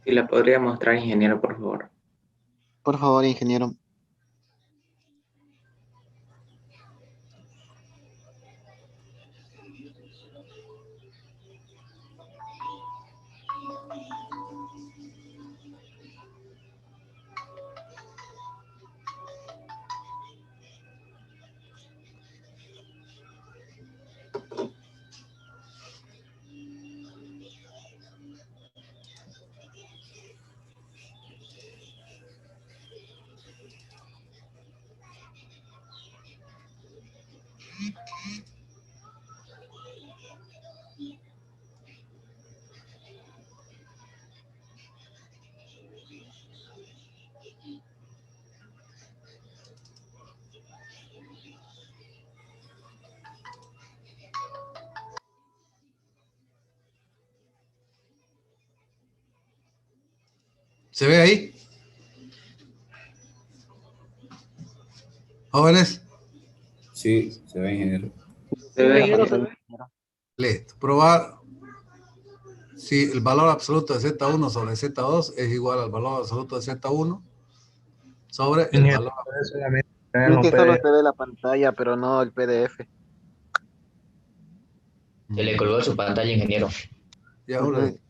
Si la podría mostrar, ingeniero, por favor. Por favor, ingeniero. ¿Se ve ahí? ¿Jóvenes? Sí, se ve, ingeniero. Se ve, Ingeniero. Listo. Probar si el valor absoluto de Z1 sobre Z2 es igual al valor absoluto de Z1 sobre el valor. Es que solo se ve la pantalla, pero no el PDF. Se le colgó su pantalla, ingeniero. Ya, ahora. Ujú.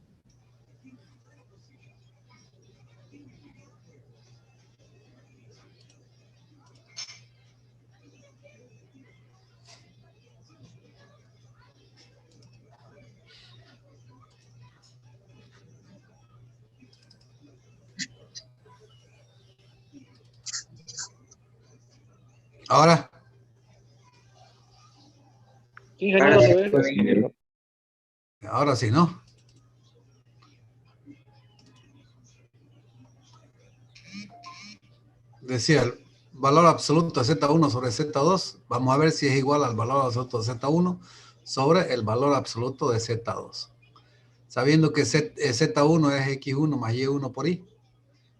Ahora. ahora sí, pues, ingeniero. Ahora sí, ¿no? Decía el valor absoluto de Z1 sobre Z2. Vamos a ver si es igual al valor absoluto de Z1 sobre el valor absoluto de Z2. Sabiendo que Z1 es X1 más Y1 por Y.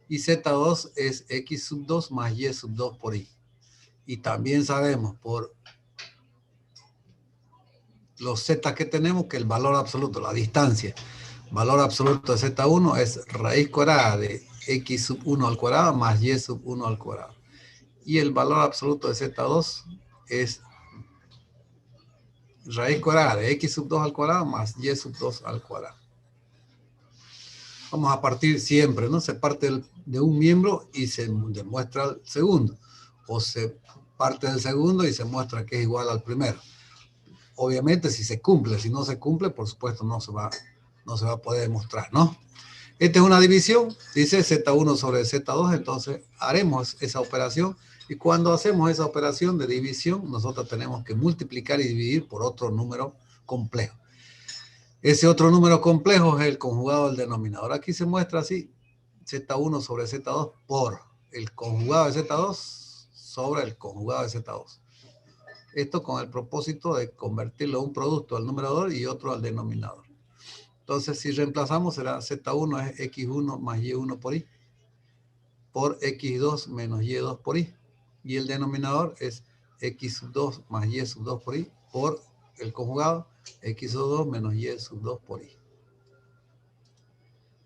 Y Z2 es X sub 2 más Y sub 2 por Y. Y también sabemos por los Z que tenemos que el valor absoluto, la distancia, valor absoluto de Z1 es raíz cuadrada de X sub 1 al cuadrado más Y sub 1 al cuadrado. Y el valor absoluto de Z2 es raíz cuadrada de X sub 2 al cuadrado más Y sub 2 al cuadrado. Vamos a partir siempre, ¿no? Se parte de un miembro y se demuestra el segundo. O se parte del segundo y se muestra que es igual al primero. Obviamente si se cumple, si no se cumple, por supuesto no se va a poder demostrar, ¿no? Esta es una división, dice Z1 sobre Z2, entonces haremos esa operación y cuando hacemos esa operación de división, nosotros tenemos que multiplicar y dividir por otro número complejo. Ese otro número complejo es el conjugado del denominador. Aquí se muestra así, Z1 sobre Z2 por el conjugado de Z2 sobre el conjugado de Z2. Esto con el propósito de convertirlo a un producto al numerador y otro al denominador. Entonces, si reemplazamos, será Z1 es X1 más Y1 por Y, por X2 menos Y2 por Y. Y el denominador es X sub 2 más Y sub 2 por Y, por el conjugado X sub 2 menos Y sub 2 por Y.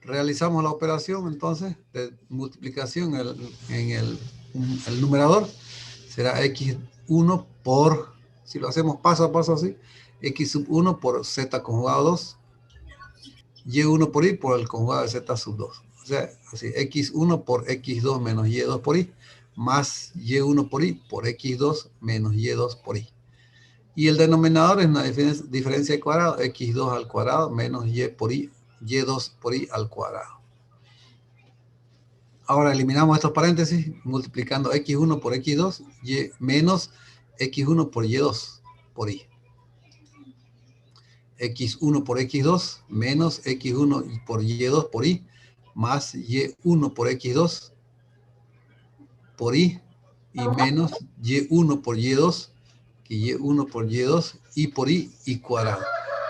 Realizamos la operación, entonces, de multiplicación en el numerador. Será X1 por, si lo hacemos paso a paso así, X sub 1 por Z conjugado 2, Y1 por Y por el conjugado de Z sub 2. O sea, así, X1 por X2 menos Y2 por Y, más Y1 por Y por X2 menos Y2 por Y. Y el denominador es una diferencia de cuadrado, X2 al cuadrado menos Y por Y, Y2 por Y al cuadrado. Ahora eliminamos estos paréntesis multiplicando X1 por X2 y menos X1 por Y2 por Y. X1 por X2 menos X1 por Y2 por Y más Y1 por X2 por Y y menos Y1 por Y2 que Y1 por Y2 y por Y cuadrado.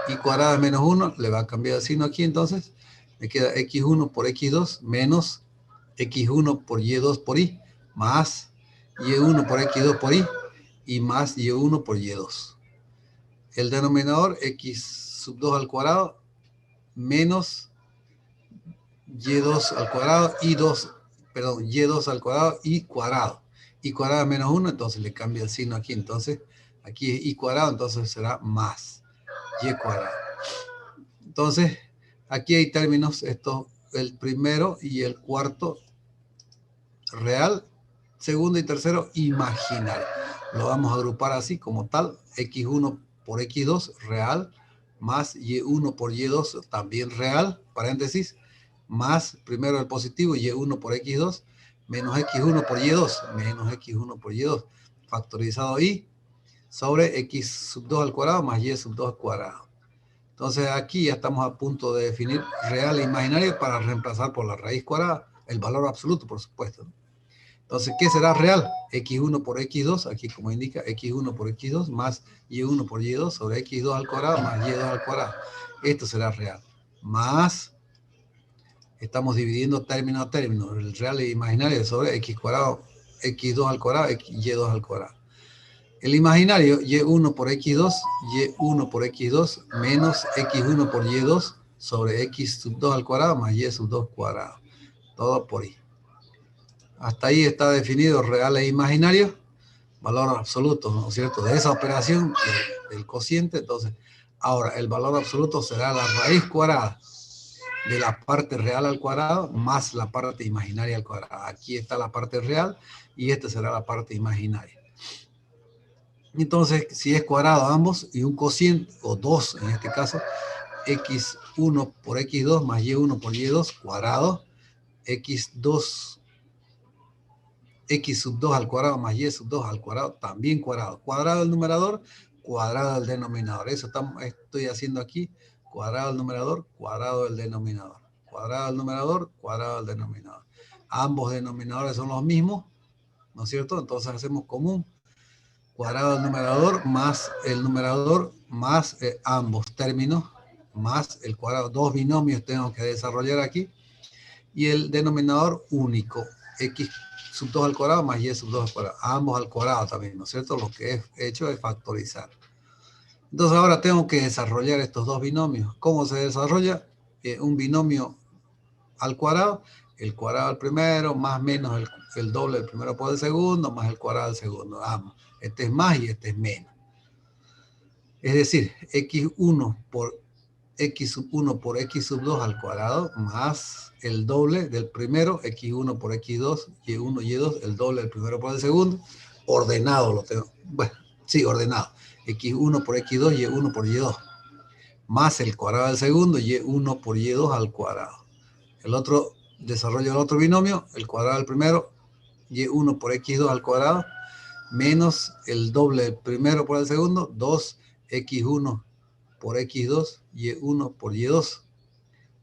Y cuadrado menos 1, le va a cambiar el signo aquí entonces. Me queda X1 por X2 menos X1 por Y2 por Y más Y1 por X2 por Y y más Y1 por Y2. El denominador X sub 2 al cuadrado menos y2 al cuadrado y 2, perdón, y2 al cuadrado y cuadrado. Y cuadrado menos 1, entonces le cambia el signo aquí. Entonces, aquí es y cuadrado, entonces será más y cuadrado. Entonces, aquí hay términos, estos, el primero y el cuarto real, segundo y tercero imaginario. Lo vamos a agrupar así como tal, x1 por x2 real, más y1 por y2 también real, paréntesis, más primero el positivo y1 por x2, menos x1 por y2, menos x1 por y2, factorizado y sobre x sub 2 al cuadrado más y sub 2 al cuadrado. Entonces aquí ya estamos a punto de definir real e imaginario para reemplazar por la raíz cuadrada, el valor absoluto, por supuesto. Entonces, ¿qué será real? X1 por X2, aquí como indica, X1 por X2 más Y1 por Y2 sobre X2 al cuadrado más Y2 al cuadrado. Esto será real. Más, estamos dividiendo término a término, el real e imaginario sobre X cuadrado, X2 al cuadrado, Y2 al cuadrado. El imaginario, Y1 por X2, Y1 por X2 menos X1 por Y2 sobre X sub 2 al cuadrado más Y sub 2 cuadrado. Todo por Y. Hasta ahí está definido real e imaginario, valor absoluto, ¿no es cierto? De esa operación del cociente. Entonces, ahora el valor absoluto será la raíz cuadrada de la parte real al cuadrado más la parte imaginaria al cuadrado. Aquí está la parte real y esta será la parte imaginaria. Entonces, si es cuadrado ambos y un cociente, o 2 en este caso, x1 por x2 más y1 por y2 cuadrado, x2 x sub 2 al cuadrado más y sub 2 al cuadrado, también cuadrado. Cuadrado del numerador, cuadrado del denominador. Eso estoy haciendo aquí. Cuadrado del numerador, cuadrado del denominador. Cuadrado del numerador, cuadrado del denominador. Ambos denominadores son los mismos, ¿no es cierto? Entonces hacemos común. Cuadrado del numerador más el numerador más ambos términos más el cuadrado. Dos binomios tengo que desarrollar aquí. Y el denominador único, x sub 2 al cuadrado más y sub 2 al cuadrado. Ambos al cuadrado también, ¿no es cierto? Lo que he hecho es factorizar. Entonces ahora tengo que desarrollar estos dos binomios. ¿Cómo se desarrolla? Un binomio al cuadrado, el cuadrado al primero, más menos el doble del primero por el segundo, más el cuadrado del segundo. Ambos. Este es más y este es menos. Es decir, x1 por x sub 1 por x sub 2 al cuadrado más el doble del primero, x1 por x2, y1, y2, el doble del primero por el segundo, ordenado lo tengo, bueno, sí, ordenado, x1 por x2, y1 por y2, más el cuadrado del segundo, y1 por y2 al cuadrado. El otro, desarrollo del otro binomio, el cuadrado del primero, y1 por x2 al cuadrado, menos el doble del primero por el segundo, 2x1 por x2, y1 por y2,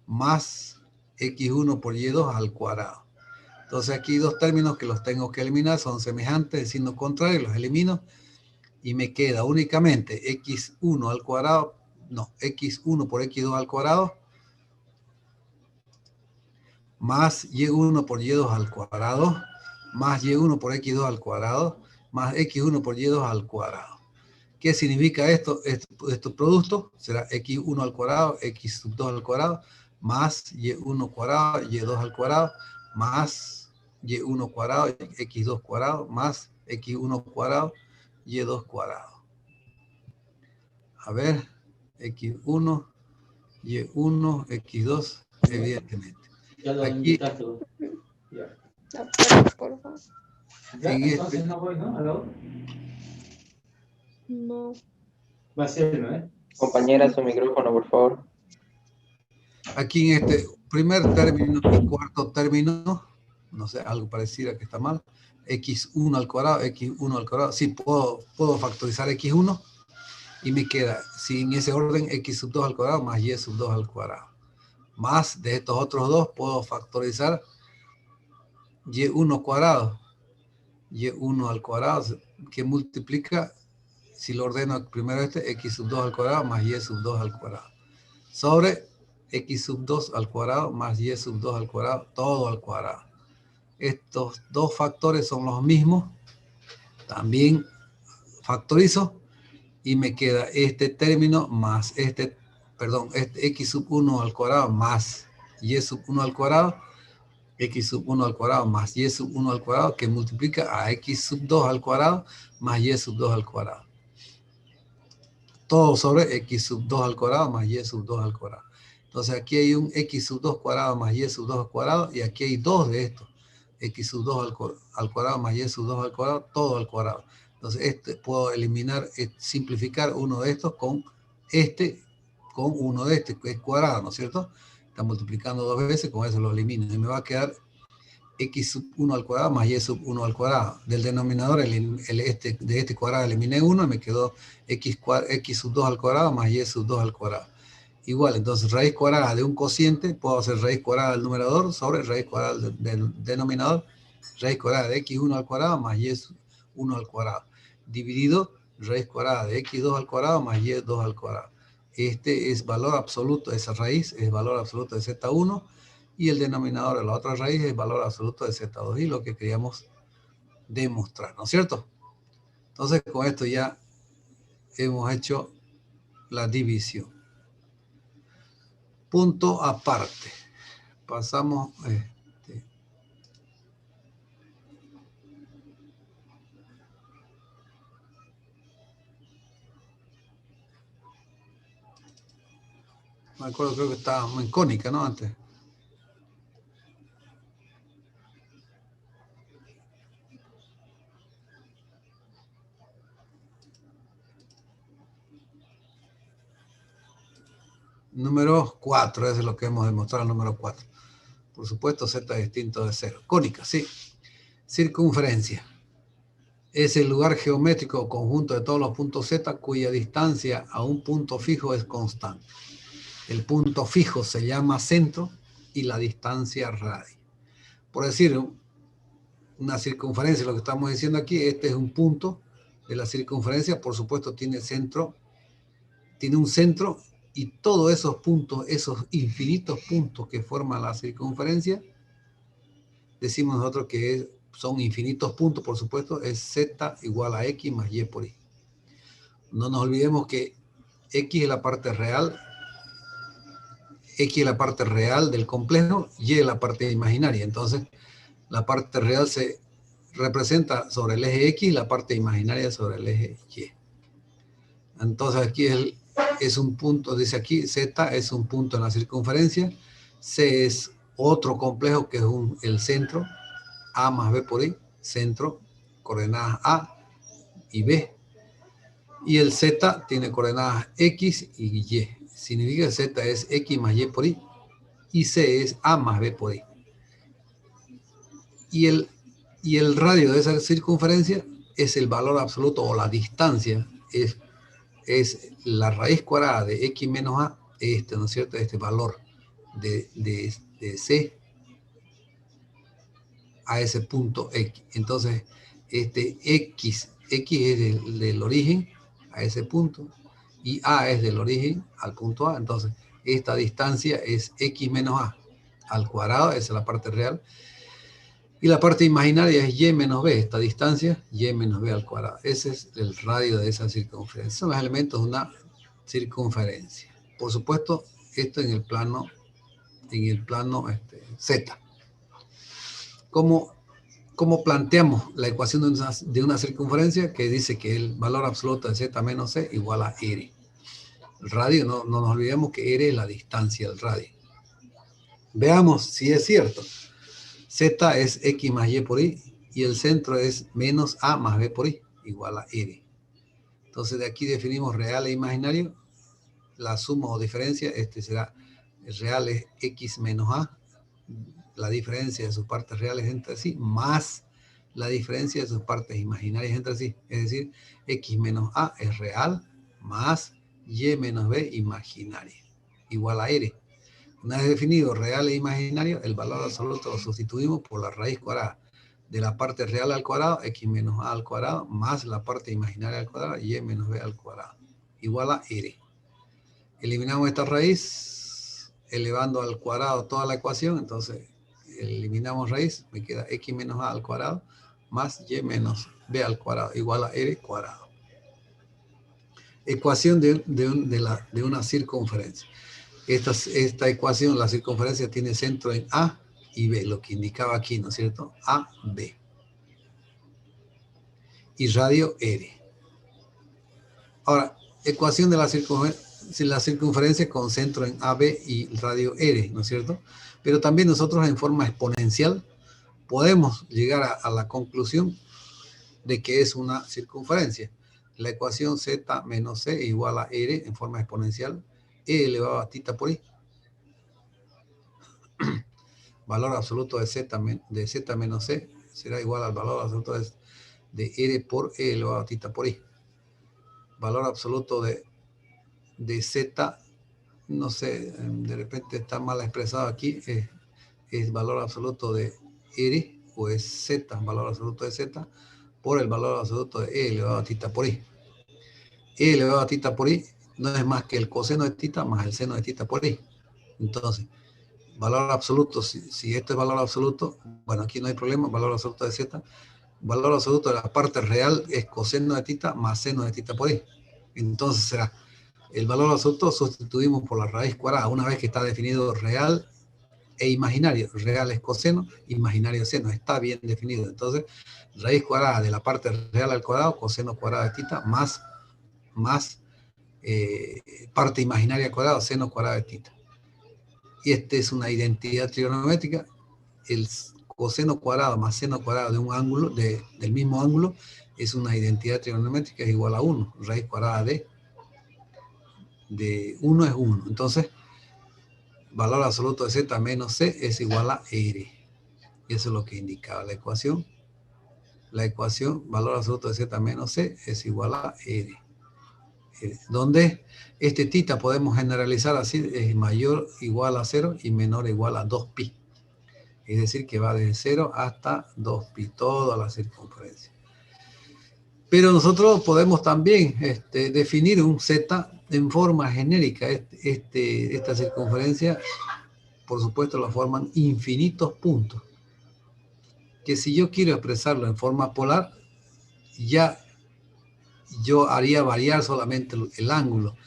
más x1 por y2 al cuadrado. Entonces aquí dos términos que los tengo que eliminar, son semejantes, de signo contrario, los elimino, y me queda únicamente x1 al cuadrado, no, x1 por x2 al cuadrado, más y1 por y2 al cuadrado, más y1 por x2 al cuadrado, más x1 por y2 al cuadrado. ¿Qué significa esto? Estos productos será x1 al cuadrado, x sub 2 al cuadrado, más y1 cuadrado, y2 al cuadrado, más y1 cuadrado, x2 cuadrado, más x1 cuadrado, y2 cuadrado. A ver, x1, y1, x2, evidentemente. Ya lo Aquí, invitaste. Ya. Por favor. Ya, en entonces este, no voy, ¿no? ¿A la otra? No. Va a ser, ¿no? Compañera, su micrófono, por favor. aquí en este primer término y cuarto término, no sé, algo pareciera que está mal, x1 al cuadrado, x1 al cuadrado, sí, puedo factorizar x1 y me queda, si en ese orden, x sub 2 al cuadrado más y sub 2 al cuadrado. Más de estos otros dos, puedo factorizar y1 cuadrado, y1 al cuadrado, que multiplica, si lo ordeno primero x sub 2 al cuadrado más y sub 2 al cuadrado. Sobre x sub 2 al cuadrado más y sub 2 al cuadrado, todo al cuadrado. Estos dos factores son los mismos. También factorizo y me queda este término más este perdón, este x sub 1 al cuadrado más y sub 1 al cuadrado, x sub 1 al cuadrado más y sub 1 al cuadrado, que multiplica a x sub 2 al cuadrado más y sub 2 al cuadrado. Todo sobre x sub 2 al cuadrado más y sub 2 al cuadrado. Entonces aquí hay un x sub 2 cuadrado más y sub 2 al cuadrado, y aquí hay dos de estos. X sub 2 al cuadrado más y sub 2 al cuadrado, todo al cuadrado. Entonces puedo eliminar, simplificar uno de estos con uno de este, que es cuadrado, ¿no es cierto? Está multiplicando dos veces, con eso lo elimino. Y me va a quedar x sub 1 al cuadrado más y sub 1 al cuadrado. Del denominador, de este cuadrado eliminé 1 y me quedó x sub 2 al cuadrado más y sub 2 al cuadrado. Igual, entonces raíz cuadrada de un cociente, puedo hacer raíz cuadrada del numerador sobre raíz cuadrada del denominador, raíz cuadrada de x1 al cuadrado más y1 al cuadrado, dividido raíz cuadrada de x2 al cuadrado más y2 al cuadrado. Este es valor absoluto, esa raíz es valor absoluto de z1, y el denominador de la otra raíz es valor absoluto de z2, y lo que queríamos demostrar, ¿no es cierto? Entonces con esto ya hemos hecho la división. Punto aparte. Pasamos. Me acuerdo, creo que estábamos en cónica, ¿no? Antes. Número 4, ese es lo que hemos demostrado, el número 4. Por supuesto, z distinto de 0. Cónica, sí. Circunferencia. Es el lugar geométrico o conjunto de todos los puntos z cuya distancia a un punto fijo es constante. El punto fijo se llama centro y la distancia radio. Por decir, una circunferencia, lo que estamos diciendo aquí, este es un punto de la circunferencia, por supuesto tiene un centro, y todos esos puntos, esos infinitos puntos que forman la circunferencia, decimos nosotros que son infinitos puntos, por supuesto, es z igual a x más y por y. No nos olvidemos que x es la parte real, x es la parte real del complejo, y es la parte imaginaria. Entonces, la parte real se representa sobre el eje x, y la parte imaginaria sobre el eje y. Entonces aquí es un punto, dice aquí, z es un punto en la circunferencia, c es otro complejo que es el centro, a más b por i, centro, coordenadas a y b, y el z tiene coordenadas x y y. Significa que z es x más y por i, y c es a más b por i. Y el radio de esa circunferencia es el valor absoluto, o la distancia, es la raíz cuadrada de x menos a, ¿no es cierto? Este valor de c a ese punto x. Entonces, x es del origen a ese punto, y a es del origen al punto a. Entonces, esta distancia es x menos a al cuadrado, esa es la parte real. Y la parte imaginaria es y menos b, esta distancia, y menos b al cuadrado. Ese es el radio de esa circunferencia. Son los elementos de una circunferencia. Por supuesto, esto en el plano z. ¿Cómo planteamos la ecuación de una circunferencia? Que dice que el valor absoluto de z menos c igual a r. El radio, no nos olvidemos que r es la distancia del radio. Veamos si es cierto. Z es x más y por i, y el centro es menos a más b por i, igual a r. Entonces de aquí definimos real e imaginario. La suma o diferencia, será, el real es x menos a, la diferencia de sus partes reales entre sí, más la diferencia de sus partes imaginarias entre sí. Es decir, x menos a es real, más y menos b imaginaria, igual a r. Una vez definido real e imaginario, el valor absoluto lo sustituimos por la raíz cuadrada de la parte real al cuadrado, x menos a al cuadrado, más la parte imaginaria al cuadrado, y menos b al cuadrado, igual a r. Eliminamos esta raíz, elevando al cuadrado toda la ecuación. Entonces, eliminamos raíz, me queda x menos a al cuadrado, más y menos b al cuadrado, igual a r cuadrado. Ecuación de una circunferencia. Esta ecuación, la circunferencia tiene centro en A y B, lo que indicaba aquí, ¿no es cierto? A, B. Y radio R. Ahora, ecuación de la circunferencia con centro en AB y radio R, ¿no es cierto? Pero también nosotros en forma exponencial podemos llegar a la conclusión de que es una circunferencia. La ecuación Z menos C igual a R en forma exponencial, E elevado a tita por I. Valor absoluto de Z menos C será igual al valor absoluto de R por E elevado a tita por I. Valor absoluto de Z, no sé, de repente está mal expresado aquí, es valor absoluto de R, o es Z, valor absoluto de Z, por el valor absoluto de E elevado a tita por I. E elevado a tita por I no es más que el coseno de tita más el seno de tita por I. Entonces, valor absoluto, si este es valor absoluto, bueno, aquí no hay problema, valor absoluto de Z, valor absoluto de la parte real es coseno de tita más seno de tita por I. Entonces será el valor absoluto sustituimos por la raíz cuadrada, una vez que está definido real e imaginario. Real es coseno, imaginario seno, está bien definido. Entonces, raíz cuadrada de la parte real al cuadrado, coseno cuadrado de tita, más parte imaginaria al cuadrado, seno cuadrado de tita. Y esta es una identidad trigonométrica. El coseno cuadrado más seno cuadrado de un ángulo, del mismo ángulo, es una identidad trigonométrica, es igual a 1. Raíz cuadrada de 1 es 1. Entonces, valor absoluto de Z menos C es igual a R. Y eso es lo que indicaba la ecuación. La ecuación, valor absoluto de Z menos C es igual a R. Donde este tita podemos generalizar así, es mayor igual a 0 y menor igual a 2pi. Es decir, que va de 0 hasta 2pi, toda la circunferencia. Pero nosotros podemos también definir un Z en forma genérica. Esta circunferencia, por supuesto, la forman infinitos puntos. Que si yo quiero expresarlo en forma polar, ya yo haría variar solamente el ángulo.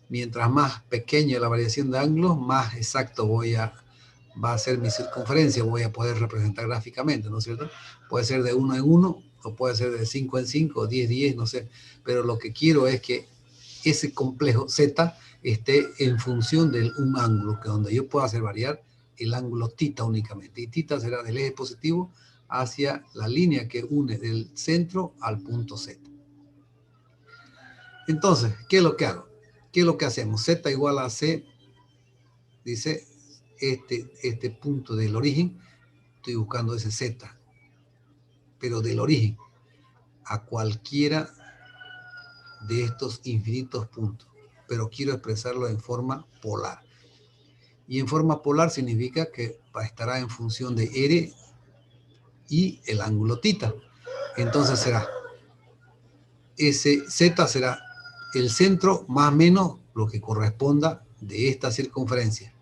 Mientras más pequeña la variación de ángulos, más exacto va a ser mi circunferencia, voy a poder representar gráficamente, ¿no es cierto? Puede ser de 1 en 1, o puede ser de 5 en 5, o 10 en 10, no sé. Pero lo que quiero es que ese complejo Z esté en función de un ángulo, que donde yo pueda hacer variar el ángulo tita únicamente. Y tita será del eje positivo hacia la línea que une del centro al punto Z. Entonces, ¿qué es lo que hago? ¿Qué es lo que hacemos? Z igual a C, dice, este punto del origen, estoy buscando ese Z, pero del origen a cualquiera de estos infinitos puntos, pero quiero expresarlo en forma polar. Y en forma polar significa que estará en función de R y el ángulo tita. Entonces será, ese Z será el centro más o menos lo que corresponda de esta circunferencia.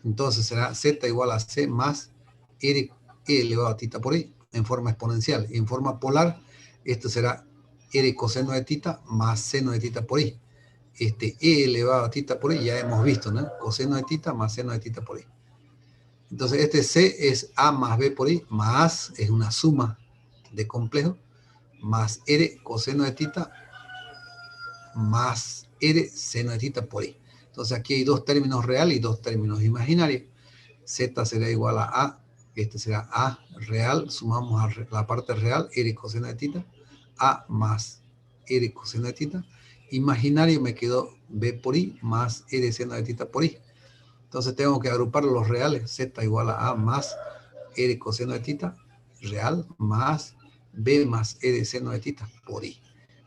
Entonces será Z igual a C más R elevado a tita por I en forma exponencial. Y en forma polar, esto será R coseno de tita más seno de tita por I. E elevado a tita por I ya hemos visto, ¿no? Coseno de tita más seno de tita por I. Entonces este C es A más B por I, más es una suma de complejo, más R coseno de tita más R seno de tita por I. Entonces aquí hay dos términos reales y dos términos imaginarios. Z será igual a, este será A real, sumamos a la parte real, R coseno de tita, A más R coseno de tita. Imaginario me quedó B por I más R seno de tita por I. Entonces tengo que agrupar los reales, Z igual a más R coseno de tita, real, más B más R seno de tita por I.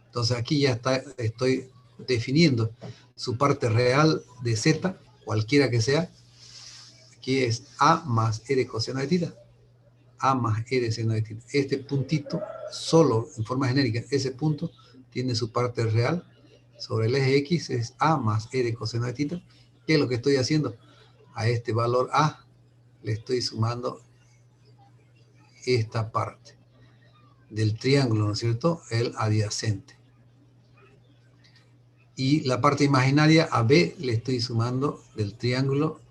Entonces aquí ya estoy definiendo su parte real de Z, cualquiera que sea. Aquí es A más R coseno de tita, A más R seno de tita. Este puntito, solo en forma genérica, ese punto tiene su parte real. Sobre el eje X es A más R coseno de tita. ¿Qué es lo que estoy haciendo? A este valor A le estoy sumando esta parte del triángulo, ¿no es cierto? El adyacente. Y la parte imaginaria a B le estoy sumando del triángulo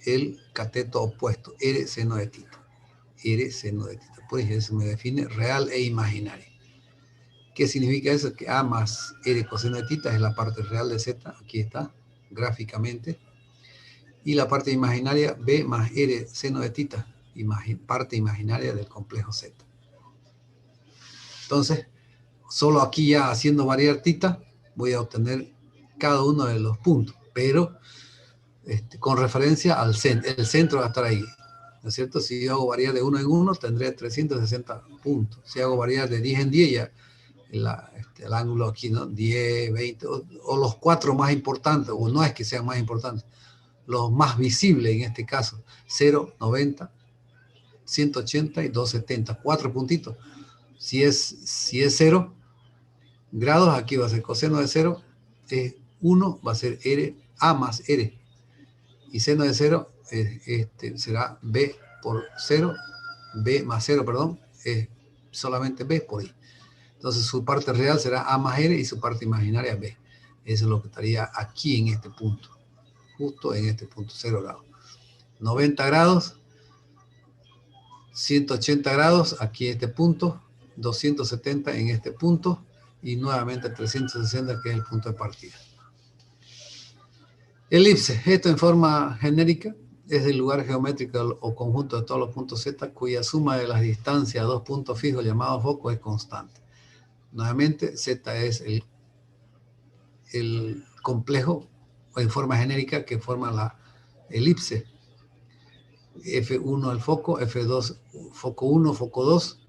el cateto opuesto, R seno de tita. R seno de tita. Por eso me define real e imaginaria. ¿Qué significa eso? Que A más R coseno de tita es la parte real de Z. Aquí está, gráficamente. Y la parte imaginaria B más R seno de tita. Parte imaginaria del complejo Z. Entonces, solo aquí ya haciendo variar tita, voy a obtener cada uno de los puntos, pero con referencia al centro. El centro va a estar ahí, ¿no es cierto? Si yo hago variar de 1 en 1, tendré 360 puntos. Si hago variar de 10 en 10, ya el ángulo aquí, ¿no? 10, 20, o los 4 más importantes, o no es que sean más importantes, los más visibles en este caso, 0, 90, 180 y 270, 4 puntitos. Si es 0 grados, aquí va a ser coseno de 0, 1 va a ser R, A más R. Y seno de 0 será B por 0, B más 0, perdón, es solamente B por I. Entonces su parte real será A más R y su parte imaginaria B. Eso es lo que estaría aquí en este punto, justo en este punto, 0 grados. 90 grados, 180 grados, aquí en este punto, 270 en este punto, y nuevamente 360, que es el punto de partida. Elipse, esto en forma genérica es el lugar geométrico o conjunto de todos los puntos Z cuya suma de las distancias a dos puntos fijos llamados focos es constante. Nuevamente, Z es el complejo o en forma genérica que forma la elipse. F1 al foco, F2, foco 1, foco 2,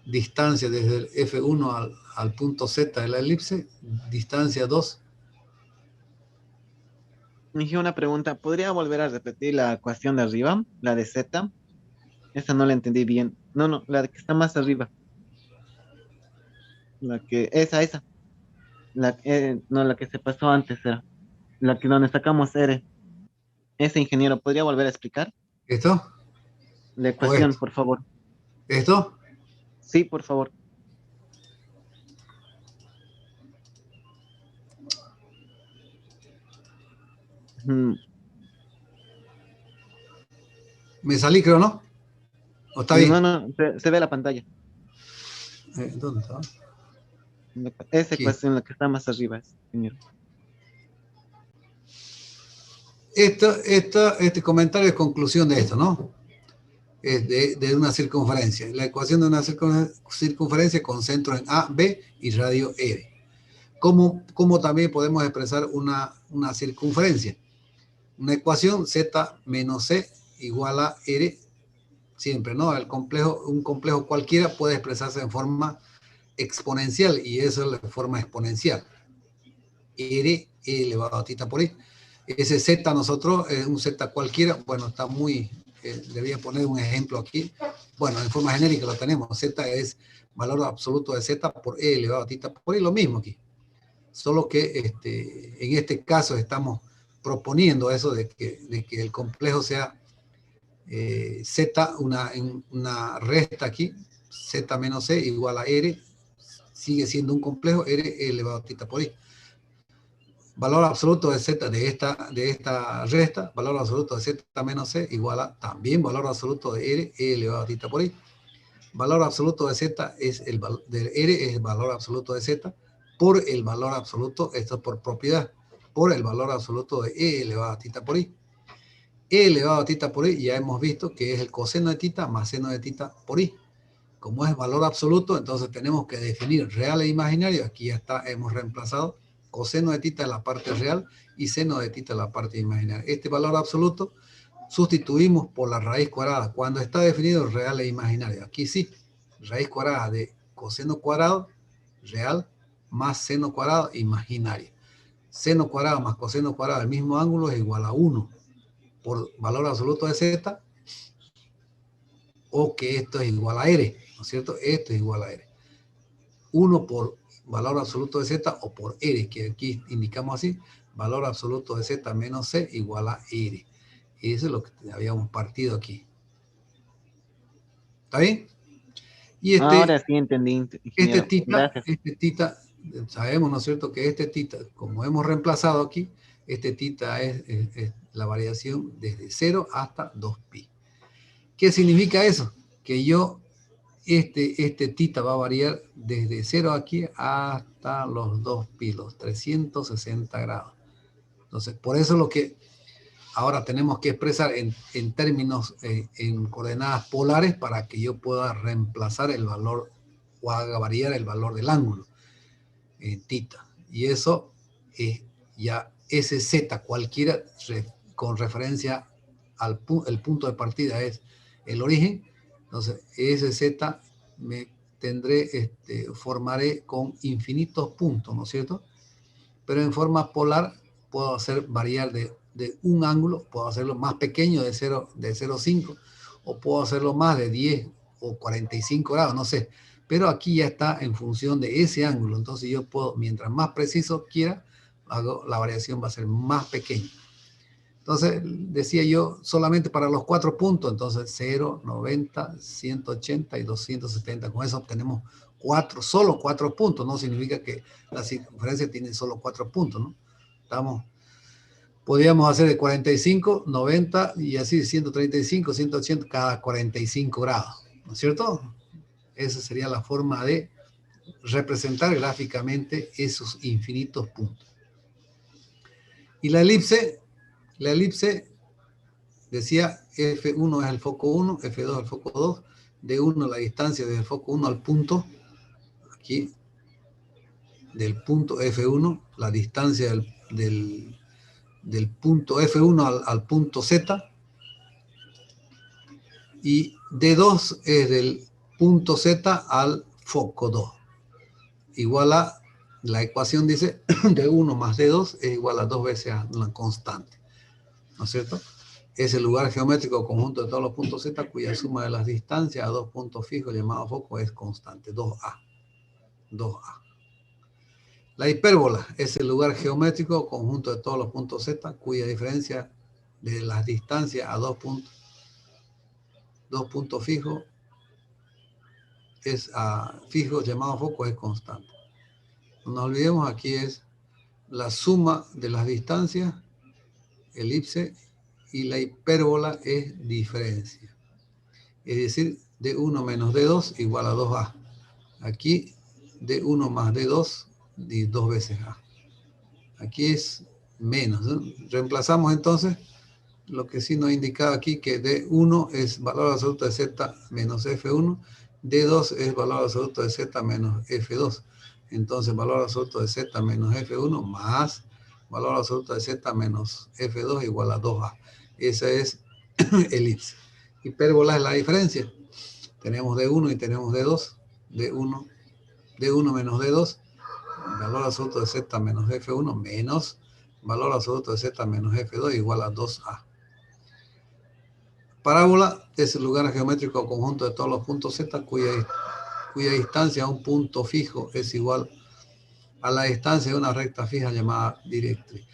distancia desde el F1 al punto Z de la elipse, distancia 2. Me dije una pregunta, ¿podría volver a repetir la ecuación de arriba, la de Z? Esa no la entendí bien. No, la que está más arriba. Esa. No, la que se pasó antes era. La que donde sacamos R. Ese ingeniero, ¿podría volver a explicar? ¿Esto? La ecuación, por favor. ¿Esto? Sí, por favor. ¿Me salí, creo, no? ¿O está bien? No, se ve la pantalla. ¿Dónde está? Esa Aquí. ecuación, la que está más arriba, ingeniero. Este comentario es conclusión de esto, ¿no? Es de una circunferencia. La ecuación de una circunferencia con centro en A, B y radio R. ¿Cómo también podemos expresar una circunferencia? Una ecuación Z menos C igual a R, siempre, ¿no? Un complejo cualquiera puede expresarse en forma exponencial, y eso es la forma exponencial. R elevado a tita por I. Ese Z nosotros, un Z cualquiera, bueno, está muy... le voy a poner un ejemplo aquí. Bueno, en forma genérica lo tenemos. Z es valor absoluto de Z por E elevado a tita por I, lo mismo aquí. Solo que en este caso estamos proponiendo eso de que el complejo sea Z, una resta aquí, Z menos C igual a R, sigue siendo un complejo, R elevado a tita por I. Valor absoluto de Z de esta resta, valor absoluto de Z menos C igual a también valor absoluto de R elevado a tita por I. Valor absoluto de Z es de R es el valor absoluto de Z por el valor absoluto, esto es por propiedad, por el valor absoluto de E elevado a tita por I. E elevado a tita por I ya hemos visto que es el coseno de tita más seno de tita por I. Como es valor absoluto, entonces tenemos que definir real e imaginario. Aquí ya está, hemos reemplazado coseno de tita en la parte real y seno de tita en la parte imaginaria. Este valor absoluto sustituimos por la raíz cuadrada cuando está definido real e imaginario. Aquí sí, raíz cuadrada de coseno cuadrado real más seno cuadrado imaginario. Seno cuadrado más coseno cuadrado del mismo ángulo es igual a 1 por valor absoluto de Z, o que esto es igual a R, ¿no es cierto? Esto es igual a R. 1 por valor absoluto de Z o por R, que aquí indicamos así, valor absoluto de Z menos C igual a R. Eso es lo que habíamos partido aquí. ¿Está bien? Y Ahora sí entendí, ingeniero. Gracias. este tita sabemos, ¿no es cierto?, que este tita, como hemos reemplazado aquí, este tita es la variación desde 0 hasta 2pi. ¿Qué significa eso? Que yo, este tita va a variar desde 0 aquí hasta los 2pi, los 360 grados. Entonces, por eso lo que ahora tenemos que expresar en términos, en coordenadas polares para que yo pueda reemplazar el valor o haga variar el valor del ángulo en tita. Y eso es ya SZ cualquiera con referencia al el punto de partida es el origen. Entonces, SZ me tendré, formaré con infinitos puntos, ¿no es cierto? Pero en forma polar puedo hacer variar de un ángulo, puedo hacerlo más pequeño de 0,5, o puedo hacerlo más de 10 o 45 grados, no sé. Pero aquí ya está en función de ese ángulo. Entonces yo puedo, mientras más preciso quiera, la variación va a ser más pequeña. Entonces, decía yo, solamente para los 4 puntos, entonces 0, 90, 180 y 270. Con eso obtenemos solo 4 puntos. No significa que la circunferencia tiene solo 4 puntos, ¿no? Podríamos hacer de 45, 90 y así 135, 180 cada 45 grados, ¿no es cierto? Esa sería la forma de representar gráficamente esos infinitos puntos. Y la elipse decía F1 es el foco 1, F2 el foco 2, D1 la distancia desde el foco 1 al punto, aquí, del punto F1, la distancia del punto F1 al punto Z, y D2 es del punto Z al foco 2, igual a, la ecuación dice, D1 más D2 es igual a 2 veces a una constante, ¿no es cierto? Es el lugar geométrico conjunto de todos los puntos Z cuya suma de las distancias a dos puntos fijos llamados foco es constante, 2A. La hipérbola es el lugar geométrico conjunto de todos los puntos Z cuya diferencia de las distancias a dos puntos fijos es fijos llamados foco es constante. No nos olvidemos, aquí es la suma de las distancias, elipse, y la hipérbola es diferencia. Es decir, D1 menos D2 igual a 2A. Aquí D1 más D2, 2 veces A. Aquí es menos, ¿no? Reemplazamos entonces lo que sí nos indicaba aquí, que D1 es valor absoluto de Z menos F1, D2 es valor absoluto de Z menos F2. Entonces, valor absoluto de Z menos F1 más valor absoluto de Z menos F2 igual a 2A. Esa es elipse. Hipérbola es la diferencia. Tenemos D1 y tenemos D2. D1 menos D2, valor absoluto de Z menos F1 menos valor absoluto de Z menos F2 igual a 2A. Parábola es el lugar geométrico conjunto de todos los puntos Z cuya distancia a un punto fijo es igual a la distancia de una recta fija llamada directriz.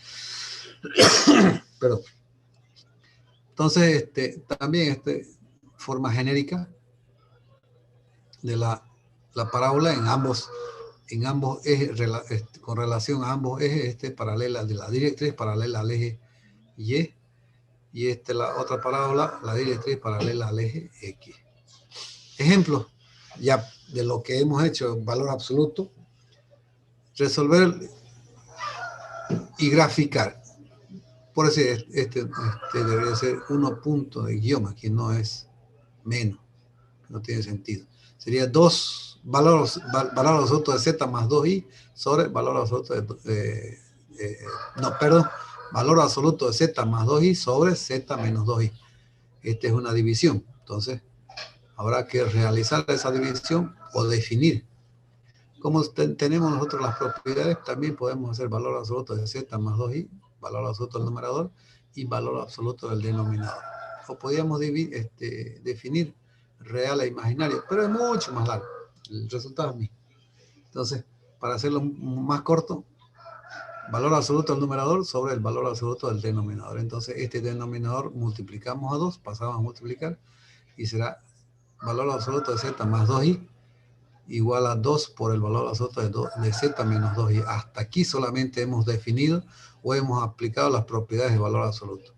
Perdón. Entonces, también forma genérica de la parábola en ambos ejes, con relación a ambos ejes, paralela de la directriz, paralela al eje Y, y la otra parábola, la directriz paralela al eje X. Ejemplo, ya de lo que hemos hecho, valor absoluto, resolver y graficar. Por eso debería ser 1 punto de guión, aquí no es menos, no tiene sentido. Sería 2 valor absoluto de Z más 2i sobre valor absoluto valor absoluto de Z más 2i sobre Z menos 2i. Esta es una división. Entonces, habrá que realizar esa división o definir. Como tenemos nosotros las propiedades, también podemos hacer valor absoluto de Z más 2i, valor absoluto del numerador y valor absoluto del denominador. O podríamos definir real e imaginario, pero es mucho más largo. El resultado es mismo. Entonces, para hacerlo más corto, valor absoluto del numerador sobre el valor absoluto del denominador. Entonces, este denominador multiplicamos a 2, pasamos a multiplicar, y será valor absoluto de Z más 2i igual a 2 por el valor absoluto de z menos 2i. Hasta aquí solamente hemos definido o hemos aplicado las propiedades de valor absoluto.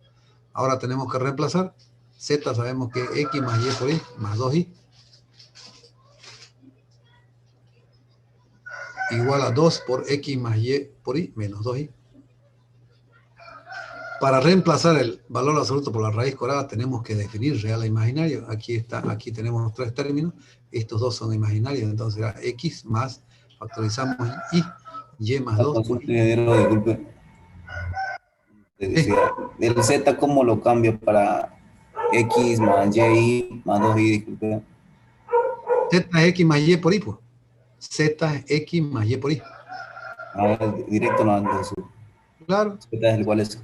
Ahora tenemos que reemplazar. Z sabemos que es x más y por i más 2i. Igual a 2 por x más y por i menos 2i. Para reemplazar el valor absoluto por la raíz cuadrada tenemos que definir real e imaginario. Aquí tenemos tres términos. Estos dos son imaginarios, entonces será x más, factorizamos y más 2 por i. Disculpe. El z, ¿cómo lo cambio para x más y más 2i? Disculpe. Z es x más y por i, pues. Z es x más y por i. Directo no antes. Claro. Z es igual a eso.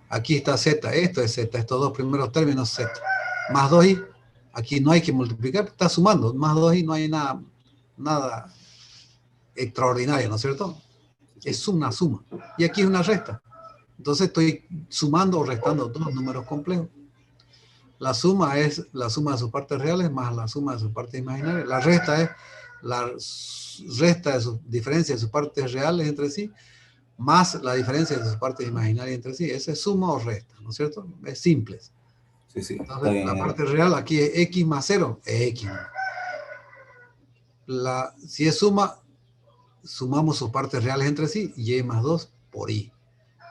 Aquí está z, esto es z, estos dos primeros términos z. Más 2i, aquí no hay que multiplicar, está sumando. Más 2i no hay nada extraordinario, ¿no es cierto? Es una suma. Y aquí es una resta. Entonces estoy sumando o restando dos números complejos. La suma es la suma de sus partes reales más la suma de sus partes imaginarias. La resta es la resta de sus diferencias de sus partes reales entre sí, más la diferencia de sus partes imaginarias entre sí. Esa es suma o resta, ¿no es cierto? Es simple. Sí, sí. Entonces, la parte real aquí es x más 0, es x. Si es suma, sumamos sus partes reales entre sí, y más 2 por i.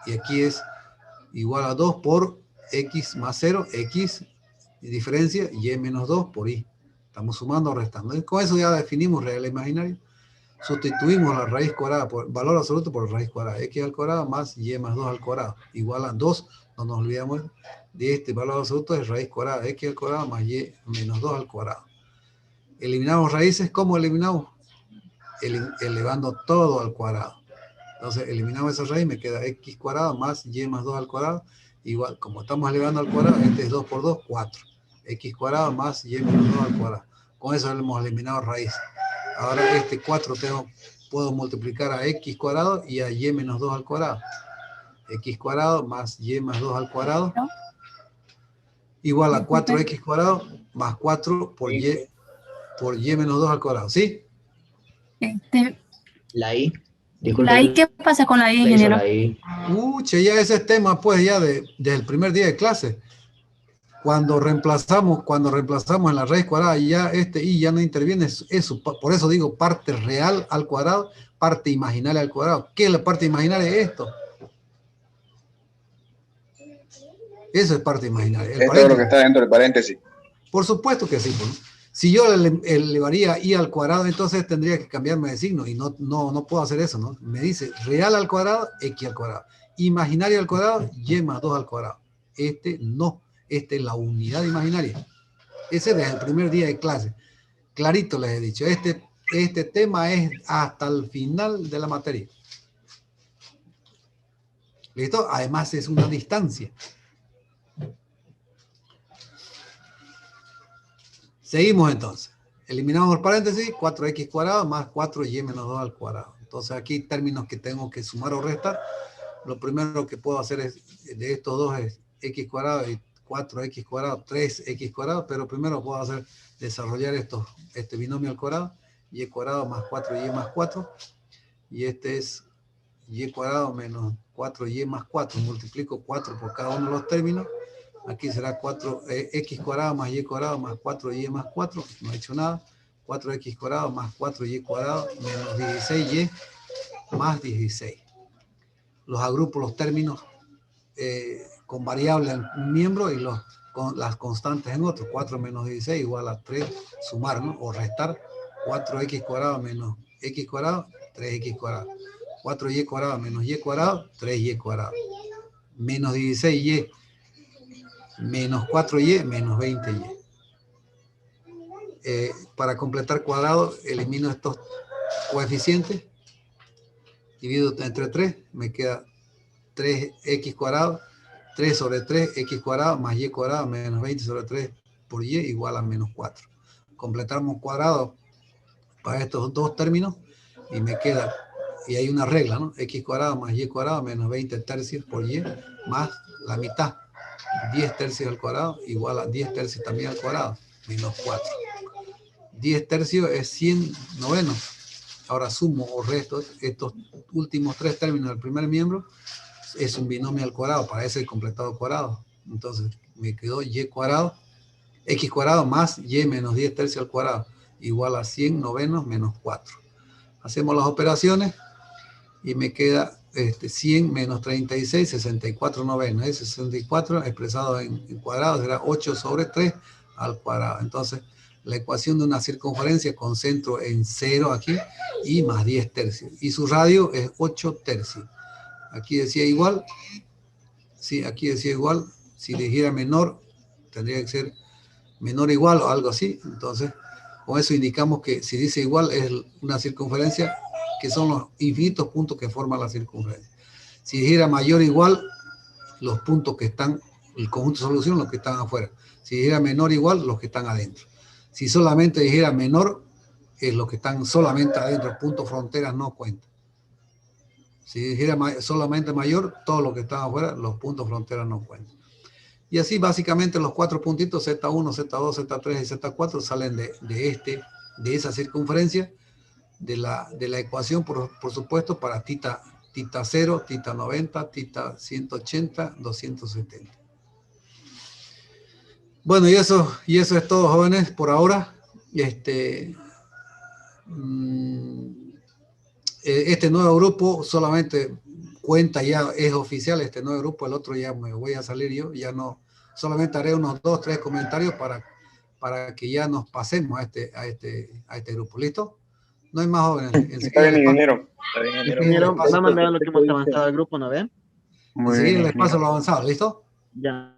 Y aquí es igual a 2 por x más 0, x, y diferencia, y menos 2 por i. Estamos sumando o restando. Y con eso ya definimos real e imaginario. Sustituimos la raíz cuadrada por valor absoluto por raíz cuadrada. X al cuadrado más y más 2 al cuadrado. Igual a 2, no nos olvidamos de este valor absoluto, es raíz cuadrada. X al cuadrado más y menos 2 al cuadrado. Eliminamos raíces. ¿Cómo eliminamos? Elevando todo al cuadrado. Entonces eliminamos esa raíz, me queda x cuadrado más y más 2 al cuadrado. Igual, como estamos elevando al cuadrado, este es 2 por 2, 4. X cuadrado más y menos 2 al cuadrado. Con eso hemos eliminado raíz. Ahora este 4 puedo multiplicar a x cuadrado y a y menos 2 al cuadrado. X cuadrado más y más 2 al cuadrado igual a 4x cuadrado más 4 por y menos 2 al cuadrado. ¿Sí? La I. Disculpe. ¿La I qué pasa con la I, La hizo ingeniero? la I. Che, ya ese es tema pues ya desde el primer día de clase. Cuando reemplazamos en la raíz cuadrada, ya este i ya no interviene, eso, por eso digo parte real al cuadrado, parte imaginaria al cuadrado. ¿Qué es la parte imaginaria? Esto. Eso es parte imaginaria. Esto es lo que está dentro del paréntesis. Por supuesto que sí. Pues. Si yo elevaría i al cuadrado, entonces tendría que cambiarme de signo y no puedo hacer eso, ¿no? Me dice real al cuadrado, x al cuadrado. Imaginario al cuadrado, y más 2 al cuadrado. Este no. Esta es la unidad imaginaria. Ese es desde el primer día de clase. Clarito les he dicho. Este tema es hasta el final de la materia. ¿Listo? Además es una distancia. Seguimos entonces. Eliminamos el paréntesis. 4x cuadrado más 4y menos 2 al cuadrado. Entonces aquí términos que tengo que sumar o restar. Lo primero que puedo hacer es de estos dos es x cuadrado y 4x cuadrado, 3x cuadrado, pero primero puedo desarrollar este binomio al cuadrado, y cuadrado más 4y más 4, y este es y cuadrado menos 4y más 4, multiplico 4 por cada uno de los términos, aquí será 4x cuadrado más y cuadrado más 4y más 4, no he hecho nada, 4x cuadrado más 4y cuadrado menos 16y más 16. Los agrupo los términos con variable en un miembro y con las constantes en otro. 4 menos 16 igual a 3, sumar, ¿no? O restar. 4x cuadrado menos x cuadrado, 3x cuadrado. 4y cuadrado menos y cuadrado, 3y cuadrado. Menos 16y menos 4y menos 20y. Para completar cuadrado, elimino estos coeficientes. Divido entre 3, me queda 3x cuadrado. 3 sobre 3, x cuadrado más y cuadrado menos 20 sobre 3 por y igual a menos 4. Completamos cuadrado para estos dos términos y me queda, y hay una regla, ¿no? X cuadrado más y cuadrado menos 20 tercios por y más la mitad. 10 tercios al cuadrado igual a 10 tercios también al cuadrado, menos 4. 10 tercios es 100 novenos. Ahora sumo o resto estos últimos 3 términos del primer miembro, es un binomio al cuadrado, para ese completado cuadrado. Entonces me quedó y cuadrado, x cuadrado más y menos 10 tercios al cuadrado, igual a 100 novenos menos 4. Hacemos las operaciones y me queda 100 menos 36, 64 novenos. Ese 64 expresado en cuadrado será 8 sobre 3 al cuadrado. Entonces, la ecuación de una circunferencia con centro en 0 aquí y más 10 tercios. Y su radio es 8 tercios. Aquí decía igual. Sí, aquí decía igual. Si dijera menor, tendría que ser menor o igual o algo así. Entonces, con eso indicamos que si dice igual es una circunferencia que son los infinitos puntos que forman la circunferencia. Si dijera mayor o igual, los puntos que están, el conjunto de solución, los que están afuera. Si dijera menor o igual, los que están adentro. Si solamente dijera menor, es los que están solamente adentro, puntos fronteras no cuentan. Si dijera solamente mayor, todos los que están afuera, los puntos fronteras no cuentan. Y así básicamente los 4 puntitos Z1, Z2, Z3 y Z4 salen de esa circunferencia, de la ecuación, por supuesto, para tita 0, tita 90, tita 180, 270. Bueno, y eso es todo, jóvenes, por ahora. Este nuevo grupo solamente cuenta, ya es oficial este nuevo grupo, el otro ya me voy a salir yo, ya no, solamente haré unos 2, 3 comentarios para que ya nos pasemos a este grupo. ¿Listo? No hay más, jóvenes. Está bien, ingeniero. Ingeniero, vamos a mandar lo que hemos avanzado al grupo, ¿no ven? Muy Enseguida bien, les paso lo avanzado, ¿listo? Ya.